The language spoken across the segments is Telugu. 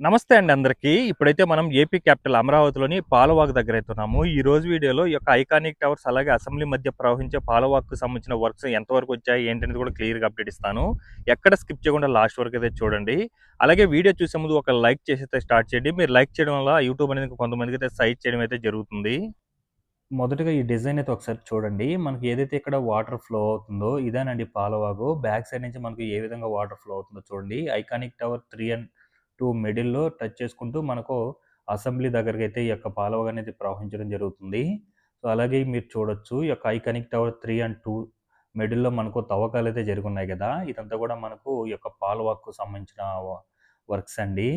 నమస్తే అండి అందరికీ. ఇప్పుడైతే మనం ఏపీ క్యాపిటల్ అమరావతిలోని పాలవాగు దగ్గరైతే ఉన్నాము. ఈ రోజు వీడియోలో ఈ యొక్క ఐకానిక్ టవర్స్ అలాగే అసెంబ్లీ మధ్య ప్రవహించే పాలవాగుకు సంబంధించిన వర్క్స్ ఎంతవరకు వచ్చాయి ఏంటనేది కూడా క్లియర్‌గా అప్డేట్ ఇస్తాను. ఎక్కడ స్కిప్ చేయకుండా లాస్ట్ వరకు అయితే చూడండి. అలాగే వీడియో చూసే ముందు ఒక లైక్ చేసైతే స్టార్ట్ చేయండి. మీరు లైక్ చేయడం వల్ల యూట్యూబ్ అనేది కొంతమందికైతే సజెస్ట్ చేయడం అయితే జరుగుతుంది. మొదటగా ఈ డిజైన్ అయితే ఒకసారి చూడండి. మనకి ఏదైతే ఇక్కడ వాటర్ ఫ్లో అవుతుందో ఇదేనండి పాలవాగు. బ్యాక్ సైడ్ నుంచి మనకు ఏ విధంగా వాటర్ ఫ్లో అవుతుందో చూడండి. ఐకానిక్ టవర్ 3 అండ్ 2 మిడిల్‌లో టచ్ చేసుకుంటూ మనకు అసెంబ్లీ దగ్గరకైతే ఈ యొక్క పాలవాగు అనేది ప్రవహించడం జరుగుతుంది. సో, అలాగే మీరు చూడొచ్చు ఈ యొక్క ఐకానిక్ టవర్ 3 అండ్ 2 మిడిల్‌లో మనకు తవ్వకాలైతే జరిగున్నాయి గదా! ఇదంతా గూడా మనకు ఈ యొక్క పాలవాగుకు సంబంధించిన వర్క్స్ అండి.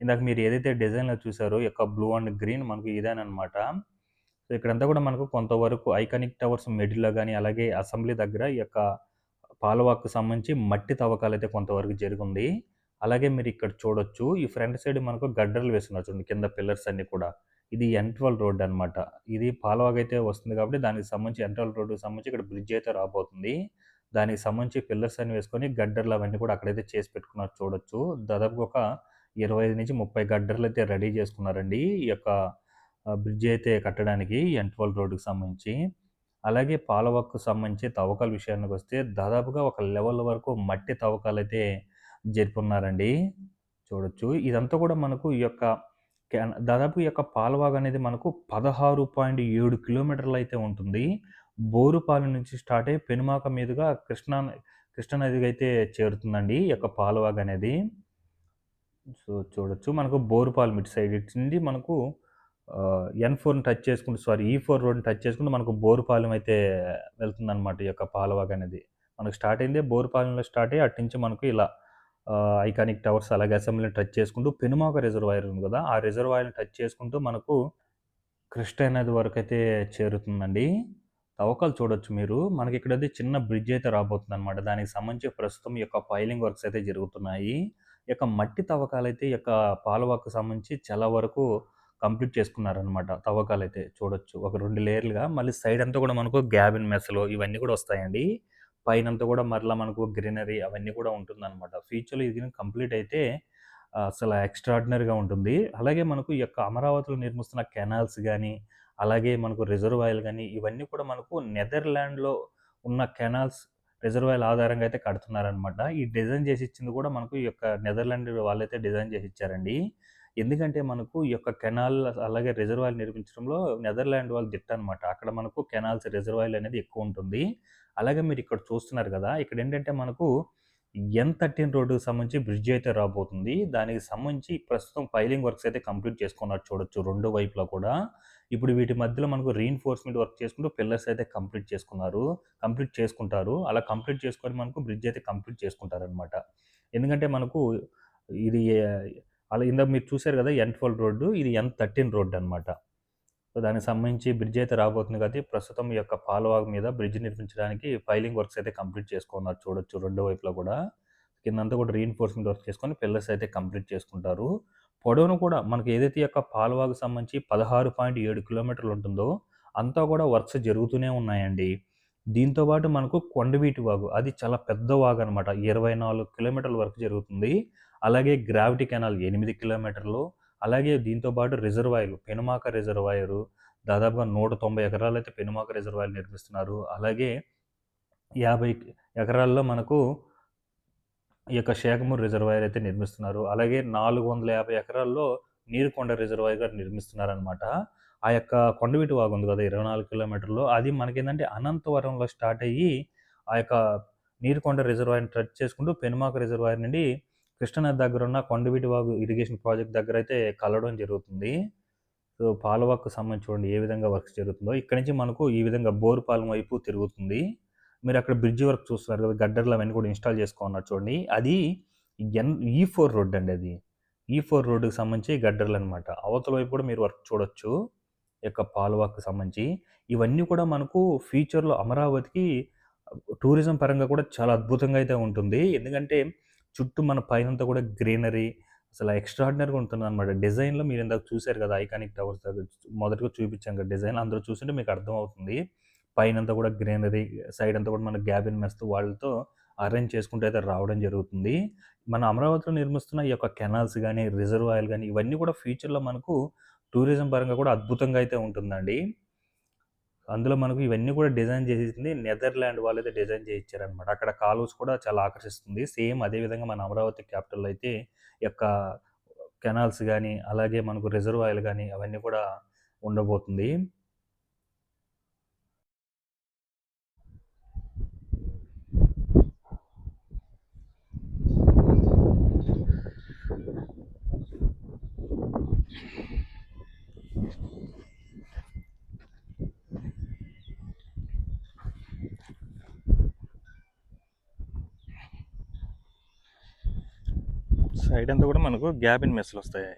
ఇందాక మీరు ఏదైతే డిజైన్‌లో చూసారో ఈ యొక్క బ్లూ అండ్ గ్రీన్ మనకు ఇదేననమాట. సో, ఇక్కడంతా కూడా మనకు కొంతవరకు ఐకానిక్ టవర్స్ మిడిల్‌లో గాని, అలాగే అసెంబ్లీ దగ్గర ఈ యొక్క పాలవాకుకు సంబంధించి మట్టి తవ్వకాలైతే కొంతవరకు జరిగుంది. అలాగే మీరిక్కడ చూడొచ్చు. ఈ ఫ్రంట్ సైడ్ మనకు గడ్డర్లు వేసున్నారు చూడండి. కింద పిల్లర్స్ అన్నీ కూడా. ఇది ఎన్12 రోడ్ అనమాట. ఇది పాలవాగైతే వస్తుంది కాబట్టి దానికి సంబంధించి ఎన్12 రోడ్డుకి సంబంధించి ఇక్కడ బ్రిడ్జ్ అయితే రాబోతుంది. దానికి సంబంధించి పిల్లర్స్ అన్ని వేసుకొని గడ్డర్లు అవన్నీ కూడా అక్కడైతే చేసి పెట్టుకున్నారు చూడొచ్చు. దాదాపుగా ఒక 25-30 గడ్డర్లయితే రెడీ చేసుకున్నారండి. ఈ యొక్క బ్రిడ్జ్ అయితే కట్టడానికి ఎన్12 రోడ్డుకి సంబంధించి. అలాగే పాలవక్కు సంబంధించి తవ్వకాల విషయానికొస్తే దాదాపుగా ఒక లెవెల్ వరకు మట్టి తవ్వకాలైతే జరిపున్నారండి. చూడొచ్చు. ఇదంతా కూడా మనకు ఈ యొక్క దాదాపు ఈ యొక్క పాలవాగు అనేది మనకు 16.7 కిలోమీటర్లయితే ఉంటుంది. బోరుపాలెం నుంచి స్టార్ట్ అయ్యి పెనుమాక మీదుగా కృష్ణా నదికైతే చేరుతుందండి ఈ యొక్క పాలవాగనేది. సో, చూడొచ్చు. మనకు బోరుపాలెం ఇటు సైడ్ ఇటు నుండి మనకు ఎన్4ని టచ్ చేసుకుంటూ ఈ4 రోడ్‌ని టచ్ చేసుకుంటూ మనకు బోరుపాలెం అయితే వెళ్తుందనమాట ఈ యొక్క పాలవాగనేది. మనకు స్టార్ట్ అయిందే బోరుపాలెంలో స్టార్ట్ అయ్యి అటునుంచి మనకు ఇలా ఐకానిక్ టవర్స్ అలాగే అసెంబ్లీని టచ్ చేసుకుంటూ పెనుమాక రిజర్వాయర్ ఉంది గదా! ఆ రిజర్వాయర్‌ని టచ్ చేసుకుంటూ మనకు కృష్ణా నది వరకైతే చేరుతుందండి. తవ్వకాలు చూడొచ్చు మీరు. మనకిక్కడైతే చిన్న బ్రిడ్జ్ అయితే రాబోతుందనమాట. దానికి సంబంధించి ప్రస్తుతం ఈ యొక్క పైలింగ్ వర్క్స్ అయితే జరుగుతున్నాయి. ఈ యొక్క మట్టి తవ్వకాలైతే ఈ యొక్క పాలవాకుకు సంబంధించి చాలా వరకు కంప్లీట్ చేసుకున్నారనమాట. తవ్వకాలైతే చూడొచ్చు. ఒక 2 లేయర్లుగా మళ్ళీ సైడ్ అంతా కూడా మనకు గ్యాబిన్ మెస్‌లు ఇవన్నీ కూడా వస్తాయండి. పైనంతా కూడా మరలా మనకు గ్రీనరీ అవన్నీ కూడా ఉంటుందనమాట. ఫ్యూచర్‌లో ఇది కంప్లీట్ అయితే అసల ఎక్స్‌ట్రార్డినరీగా ఉంటుంది. అలాగే మనకు ఈ యొక్క అమరావతిలో నిర్మిస్తున్న కెనాల్స్ గాని, అలాగే మనకు రిజర్వాయర్‌లు గాని, ఇవన్నీ కూడా మనకు నెదర్‌లాండ్‌లో ఉన్న కెనాల్స్, రిజర్వాయర్‌ల ఆధారంగా అయితే కడుతున్నారనమాట. ఈ డిజైన్ చేసి ఇచ్చింది కూడా మనకు ఈ యొక్క నెదర్‌లాండ్ వాళ్ళైతే డిజైన్ చేసి ఇచ్చారండి. ఎందుకంటే మనకు ఈ యొక్క కెనాల్ అలాగే రిజర్వాయర్‌లు నిర్మించడంలో నెదర్‌లాండ్ వాళ్ళు దిట్టనమాట. అక్కడ మనకు కెనాల్స్, రిజర్వాయర్‌లు అనేది ఎక్కువుంటుంది. అలాగే మీరిక్కడ చూస్తున్నారు గదా! ఇక్కడేంటంటే మనకు ఎన్13 రోడ్డుకి సంబంధించి బ్రిడ్జ్ అయితే రాబోతుంది. దానికి సంబంధించి ప్రస్తుతం పైలింగ్ వర్క్స్ అయితే కంప్లీట్ చేసుకున్నారు చూడొచ్చు 2 వైపులా కూడా. ఇప్పుడు వీటి మధ్యలో మనకు రీఇన్ఫోర్స్‌మెంట్ వర్క్ చేసుకుంటూ పిల్లర్స్ అయితే కంప్లీట్ చేసుకున్నారు. కంప్లీట్ చేసుకుంటారు. అలా కంప్లీట్ చేసుకొని మనకు బ్రిడ్జ్ అయితే కంప్లీట్ చేసుకుంటారనమాట. ఎందుకంటే మనకు ఇది అలా ఇందాక మీరు చూసారు గదా! ఎన్12 రోడ్డు. ఇది ఎన్13 రోడ్డనమాట. సో, దానికి సంబంధించి బ్రిడ్జ్ అయితే రాబోతుంది కాబట్టి ప్రస్తుతం ఈ యొక్క పాలవాగు మీద బ్రిడ్జ్ నిర్మించడానికి పైలింగ్ వర్క్స్ అయితే కంప్లీట్ చేసుకున్నారు చూడొచ్చు 2 వైపులా కూడా. కిందంతా కూడా రీఇన్ఫోర్స్‌మెంట్ వర్క్ చేసుకొని పిల్లర్స్ అయితే కంప్లీట్ చేసుకుంటారు. పొడవును కూడా మనకి ఏదైతే ఈ యొక్క పాలవాగుకు సంబంధించి 16.7 కిలోమీటర్లు ఉంటుందో అంతా కూడా వర్క్స్ జరుగుతూనే ఉన్నాయండి. దీంతో పాటు మనకు కొండవీటి వాగు అది చాలా పెద్ద వాగనమాట. 24 కిలోమీటర్ల వరకు జరుగుతుంది. అలాగే గ్రావిటీ కెనాల్ 8 కిలోమీటర్లు. అలాగే దీంతో పాటు రిజర్వాయర్‌లు, పెనుమాక రిజర్వాయరు దాదాపుగా 190 ఎకరాలైతే పెనుమాక రిజర్వాయర్ నిర్మిస్తున్నారు. అలాగే 50 ఎకరాల్లో మనకు ఈ యొక్క శేఖమూరు రిజర్వాయర్ అయితే నిర్మిస్తున్నారు. అలాగే 450 ఎకరాల్లో నీరుకొండ రిజర్వాయర్‌గా నిర్మిస్తున్నారనమాట. ఆ యొక్క కొండవీటి వాగు ఉంది కదా! 24 కిలోమీటర్లు. అది మనకేందంటే అనంతవరంలో స్టార్ట్ అయ్యి, ఆ యొక్క నీరుకొండ రిజర్వాయర్‌ని టచ్ చేసుకుంటూ పెనుమాక రిజర్వాయర్ నుండి కృష్ణానది దగ్గరున్న కొండవీటి వాగు ఇరిగేషన్ ప్రాజెక్ట్ దగ్గరైతే కలవడం జరుగుతుంది. సో, పాలవాక్కు సంబంధించి చూడండి ఏ విధంగా వర్క్స్ జరుగుతుందో. ఇక్కడి నుంచి మనకు ఈ విధంగా బోరుపాలెం వైపు తిరుగుతుంది. మీరక్కడ బ్రిడ్జ్ వర్క్ చూస్తున్నారు కదా! గడ్డర్లు అవన్నీ కూడా ఇన్‌స్టాల్ చేసుకోమన్నారు చూడండి. అది ఈ4 రోడ్ అండి అది. ఈ4 రోడ్డుకి సంబంధించి గడ్డర్లనమాట. అవతల వైపు కూడా మీరు వర్క్ చూడొచ్చు. ఈ యొక్క పాలవాక్కు సంబంధించి. ఇవన్నీ కూడా మనకు ఫ్యూచర్‌లో అమరావతికి టూరిజం పరంగా కూడా చాలా అద్భుతంగా అయితే ఉంటుంది. ఎందుకంటే చుట్టూ మన పైనంతా కూడా గ్రీనరీ అసల ఎక్స్‌ట్రార్డినరీగా ఉంటుందనమాట. డిజైన్‌లో మీరిందాక చూసారు కదా! ఐకానిక్ టవర్స్ దగ్గర మొదటగా చూపించాం కదా! డిజైన్ అందులో చూసుంటే మీకు అర్థమవుతుంది. పైనంతా కూడా గ్రీనరీ, సైడ్ అంతా కూడా మనకు గ్యాబిన్ మెస్ట్ వాళ్ళతో అరేంజ్ చేసుకుంటూ అయితే రావడం జరుగుతుంది. మన అమరావతిలో నిర్మిస్తున్న ఈ యొక్క కెనాల్స్ గానీ, రిజర్వాయర్లు గానీ, ఇవన్నీ కూడా ఫ్యూచర్‌లో మనకు టూరిజం పరంగా కూడా అద్భుతంగా అయితే ఉంటుందండి. అందులో మనకు ఇవన్నీ కూడా డిజైన్ చేసింది నెదర్‌లాండ్ వాళ్ళైతే డిజైన్ చేయించారనమాట. అక్కడ కాలువస్ కూడా చాలా ఆకర్షిస్తుంది. సేమ్ అదే విధంగా మన అమరావతి క్యాపిటల్‌లో అయితే ఈ యొక్క కెనాల్స్ గానీ, అలాగే మనకు రిజర్వాయర్లు గానీ అవన్నీ కూడా ఉండబోతుంది. సైడ్ అంతా కూడా మనకు గ్యాబిన్ మెస్‌లొస్తాయి.